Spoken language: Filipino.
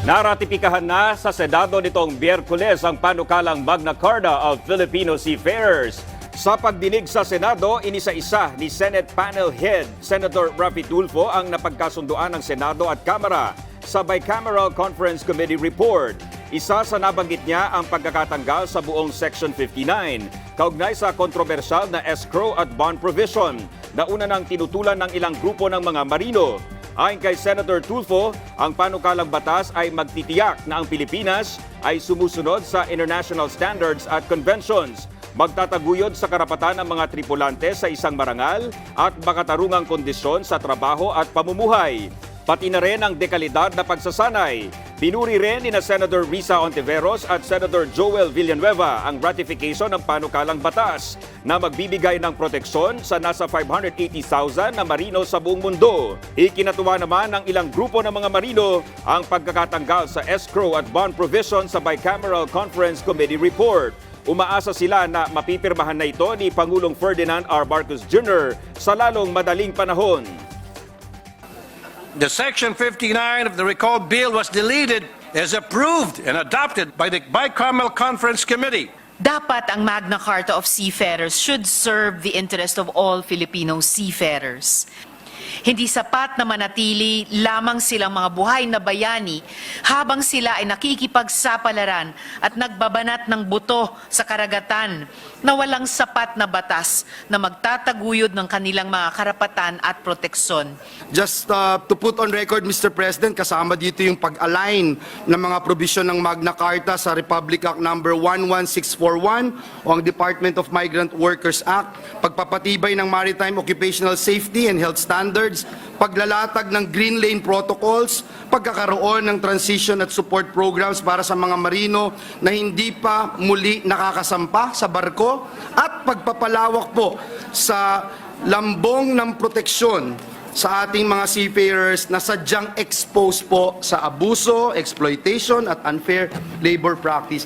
Naratipikahan na sa Senado nitong Biyerkules ang panukalang Magna Carta of Filipino Seafarers. Sa pagdinig sa Senado, inisa-isa ni Senate Panel Head Senator Raffy Tulfo ang napagkasunduan ng Senado at Kamara sa Bicameral Conference Committee report. Isa sa nabanggit niya ang pagkakatanggal sa buong Section 59, kaugnay sa kontrobersyal na escrow at bond provision na una nang tinutulan ng ilang grupo ng mga marino. Ayon kay Senator Tulfo, ang panukalang batas ay magtitiyak na ang Pilipinas ay sumusunod sa international standards at conventions, magtataguyod sa karapatan ng mga tripulante sa isang marangal at makatarungang kondisyon sa trabaho at pamumuhay, pati na rin ang dekalidad na pagsasanay. Pinuri rin ni Senator Risa Ontiveros at Senator Joel Villanueva ang ratification ng panukalang batas na magbibigay ng proteksyon sa nasa 580,000 na marino sa buong mundo. Ikinatuwa naman ng ilang grupo ng mga marino ang pagkakatanggal sa escrow at bond provision sa Bicameral Conference Committee report. Umaasa sila na mapipirmahan na ito ni Pangulong Ferdinand R. Marcos Jr. sa lalong madaling panahon. The Section 59 of the recall bill was deleted as approved and adopted by the Bicameral Conference Committee. Dapat ang Magna Carta of Seafarers should serve the interest of all Filipino seafarers. Hindi sapat na manatili lamang silang mga buhay na bayani habang sila ay nakikipagsapalaran at nagbabanat ng buto sa karagatan na walang sapat na batas na magtataguyod ng kanilang mga karapatan at proteksyon. Just to put on record, Mr. President, kasama dito yung pag-align ng mga probisyon ng Magna Carta sa Republic Act No. 11641 o ang Department of Migrant Workers Act, pagpapatibay ng maritime occupational safety and health standards, paglalatag ng Green Lane Protocols, pagkakaroon ng transition at support programs para sa mga marino na hindi pa muli nakakasampa sa barko, at pagpapalawak po sa lambong ng proteksyon sa ating mga seafarers na sadyang exposed po sa abuso, exploitation at unfair labor practice.